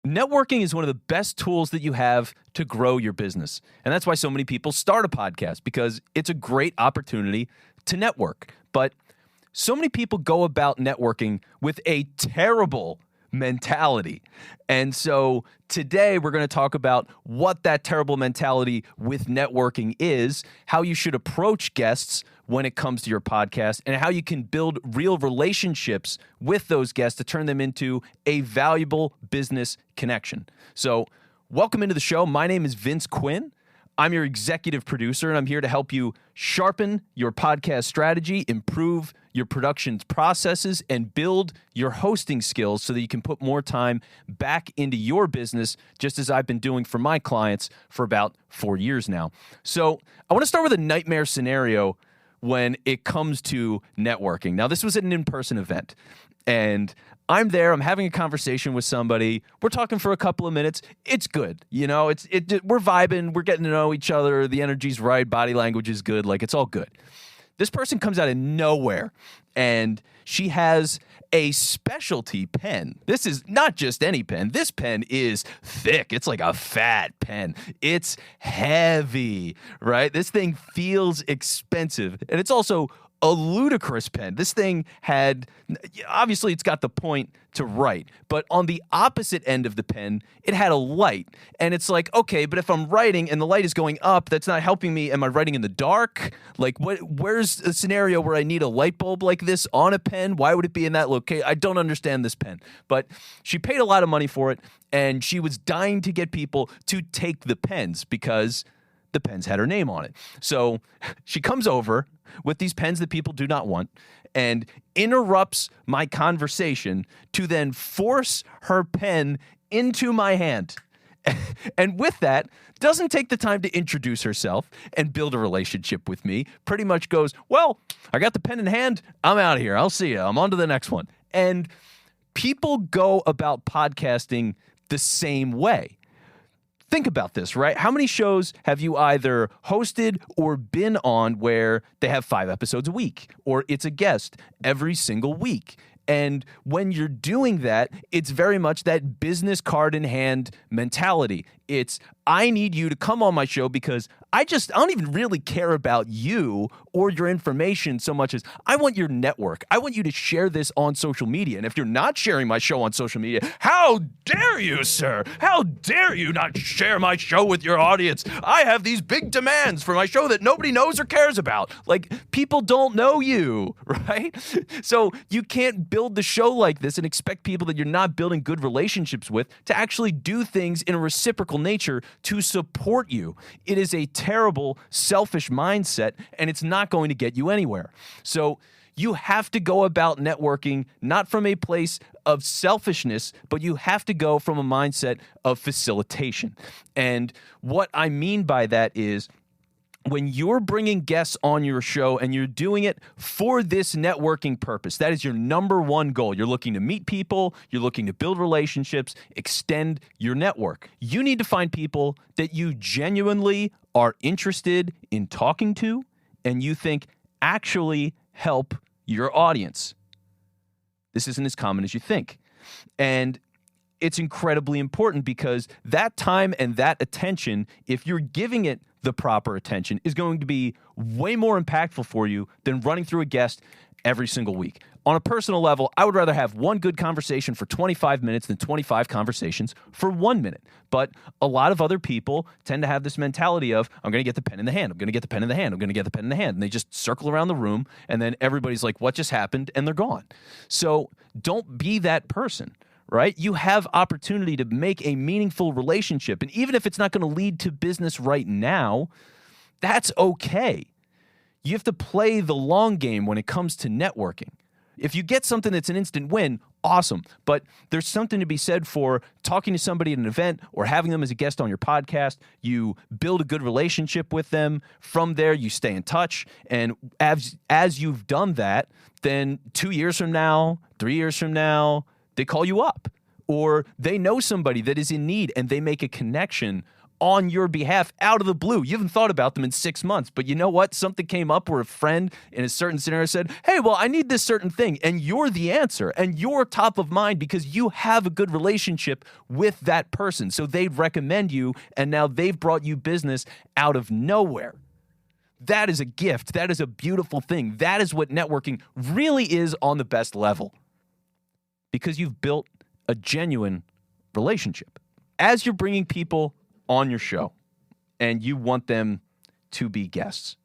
Networking is one of the best tools that you have to grow your business. And that's why so many people start a podcast, because it's a great opportunity to network. But so many people go about networking with a terrible mentality. And so today we're going to talk about what that terrible mentality with networking is, how you should approach guests when it comes to your podcast, and how you can build real relationships with those guests to turn them into a valuable business connection. So welcome into the show. My name is Vince Quinn. I'm your executive producer, and I'm here to help you sharpen your podcast strategy, improve your production processes, and build your hosting skills so that you can put more time back into your business, just as I've been doing for my clients for about 4 years now. So I want to start with a nightmare scenario when it comes to networking. Now, this was at an in-person event, and I'm there, I'm having a conversation with somebody, we're talking for a couple of minutes, it's good, you know, we're vibing, we're getting to know each other, the energy's right, body language is good, like it's all good. This person comes out of nowhere, and she has a specialty pen. This is not just any pen. This pen is thick. It's like a fat pen. It's heavy, right? This thing feels expensive, and it's also a ludicrous pen. This thing had, obviously it's got the point to write, but on the opposite end of the pen, it had a light. And it's like, okay, but if I'm writing and the light is going up, that's not helping me. Am I writing in the dark? Like, where's a scenario where I need a light bulb like this on a pen? Why would it be in that location? I don't understand this pen. But she paid a lot of money for it, and she was dying to get people to take the pens because the pens had her name on it. So she comes over with these pens that people do not want and interrupts my conversation to then force her pen into my hand. And with that, doesn't take the time to introduce herself and build a relationship with me. Pretty much goes, well, I got the pen in hand. I'm out of here. I'll see you. I'm on to the next one. And people go about podcasting the same way. Think about this, right? How many shows have you either hosted or been on where they have 5 episodes a week, or it's a guest every single week? And when you're doing that, it's very much that business card in hand mentality. It's, I need you to come on my show because I don't even really care about you or your information so much as I want your network. I want you to share this on social media. And if you're not sharing my show on social media, how dare you, sir? How dare you not share my show with your audience? I have these big demands for my show that nobody knows or cares about. Like, people don't know you, right? So you can't build the show like this and expect people that you're not building good relationships with to actually do things in a reciprocal nature to support you. It is a terrible, selfish mindset, and it's not going to get you anywhere. So you have to go about networking not from a place of selfishness, but you have to go from a mindset of facilitation. And what I mean by that is, when you're bringing guests on your show and you're doing it for this networking purpose, that is your number one goal. You're looking to meet people, you're looking to build relationships, extend your network. You need to find people that you genuinely are interested in talking to and you think actually help your audience. This isn't as common as you think. And it's incredibly important because that time and that attention, if you're giving it the proper attention, is going to be way more impactful for you than running through a guest every single week. On a personal level, I would rather have one good conversation for 25 minutes than 25 conversations for 1 minute. But a lot of other people tend to have this mentality of, I'm going to get the pen in the hand, I'm going to get the pen in the hand, I'm going to get the pen in the hand. And they just circle around the room, and then everybody's like, what just happened? And they're gone. So don't be that person. Right? You have opportunity to make a meaningful relationship. And even if it's not going to lead to business right now, that's okay. You have to play the long game when it comes to networking. If you get something that's an instant win, awesome. But there's something to be said for talking to somebody at an event or having them as a guest on your podcast. You build a good relationship with them. From there, you stay in touch. And as you've done that, then 2 years from now, 3 years from now, they call you up, or they know somebody that is in need and they make a connection on your behalf out of the blue. You haven't thought about them in 6 months, but you know what? Something came up where a friend in a certain scenario said, hey, well, I need this certain thing. And you're the answer and you're top of mind because you have a good relationship with that person. So they recommend you and now they've brought you business out of nowhere. That is a gift. That is a beautiful thing. That is what networking really is on the best level because you've built a genuine relationship. As you're bringing people on your show and you want them to be guests,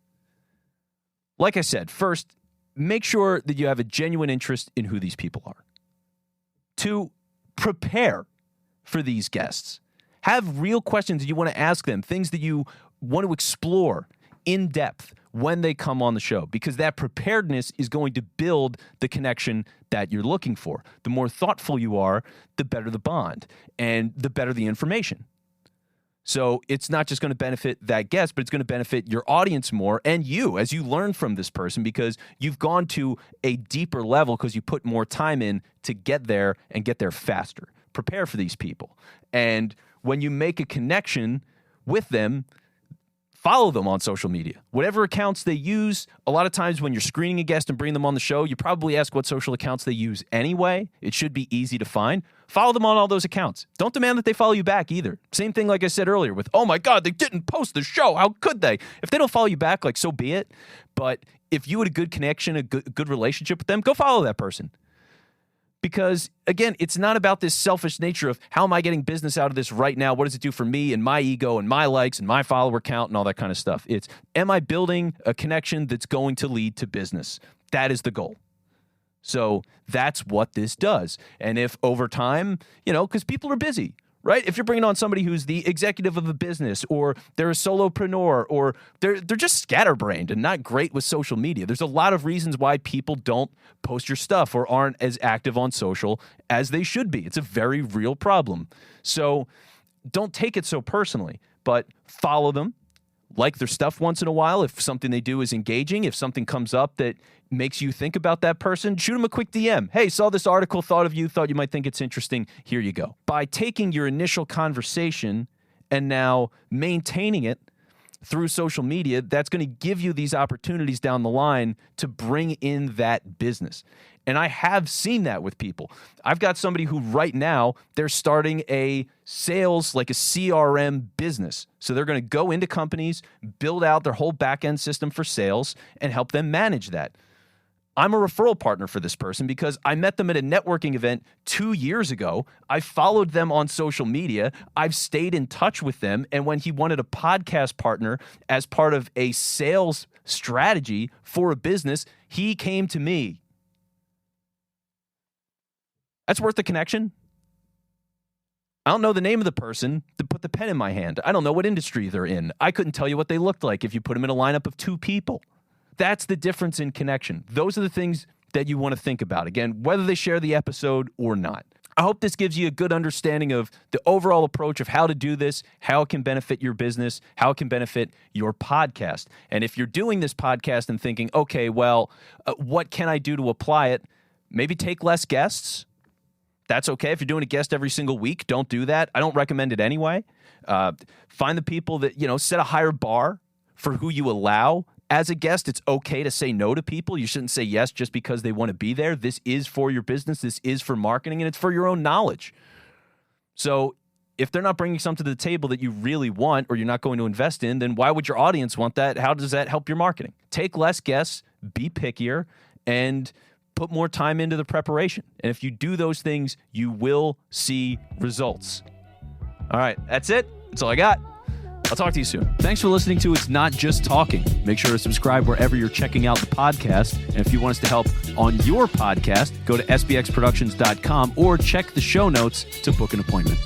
like I said, first, make sure that you have a genuine interest in who these people are. 2, prepare for these guests. Have real questions that you want to ask them, things that you want to explore in depth when they come on the show, because that preparedness is going to build the connection that you're looking for. The more thoughtful you are, the better the bond and the better the information. So it's not just going to benefit that guest, but it's going to benefit your audience more and you as you learn from this person because you've gone to a deeper level because you put more time in to get there and get there faster. Prepare for these people. And when you make a connection with them, follow them on social media. Whatever accounts they use, a lot of times when you're screening a guest and bringing them on the show, you probably ask what social accounts they use anyway. It should be easy to find. Follow them on all those accounts. Don't demand that they follow you back either. Same thing like I said earlier with, oh my God, they didn't post the show. How could they? If they don't follow you back, like so be it. But if you had a good connection, a good relationship with them, go follow that person. Because, again, it's not about this selfish nature of how am I getting business out of this right now? What does it do for me and my ego and my likes and my follower count and all that kind of stuff? It's, am I building a connection that's going to lead to business? That is the goal. So that's what this does. And if over time, because people are busy, right? If you're bringing on somebody who's the executive of a business or they're a solopreneur or they're just scatterbrained and not great with social media, there's a lot of reasons why people don't post your stuff or aren't as active on social as they should be. It's a very real problem. So don't take it so personally, but follow them. Like their stuff once in a while. If something they do is engaging, if something comes up that makes you think about that person, shoot them a quick DM. Hey, saw this article, thought of you, thought you might think it's interesting. Here you go. By taking your initial conversation and now maintaining it through social media, that's going to give you these opportunities down the line to bring in that business. And I have seen that with people. I've got somebody who right now, they're starting a sales, like a CRM business. So they're going to go into companies, build out their whole back-end system for sales, and help them manage that. I'm a referral partner for this person because I met them at a networking event 2 years ago. I followed them on social media. I've stayed in touch with them. And when he wanted a podcast partner as part of a sales strategy for a business, he came to me. That's worth the connection. I don't know the name of the person that put the pen in my hand. I don't know what industry they're in. I couldn't tell you what they looked like if you put them in a lineup of 2 people. That's the difference in connection. Those are the things that you want to think about. Again, whether they share the episode or not. I hope this gives you a good understanding of the overall approach of how to do this, how it can benefit your business, how it can benefit your podcast. And if you're doing this podcast and thinking, okay, well, what can I do to apply it? Maybe take less guests. That's okay. If you're doing a guest every single week, don't do that. I don't recommend it anyway. Find the people that, set a higher bar for who you allow. As a guest, it's okay to say no to people. You shouldn't say yes just because they want to be there. This is for your business. This is for marketing, and it's for your own knowledge. So if they're not bringing something to the table that you really want or you're not going to invest in, then why would your audience want that? How does that help your marketing? Take less guests, be pickier, and put more time into the preparation. And if you do those things, you will see results. All right, that's it. That's all I got. I'll talk to you soon. Thanks for listening to It's Not Just Talking. Make sure to subscribe wherever you're checking out the podcast. And if you want us to help on your podcast, go to sbxproductions.com or check the show notes to book an appointment.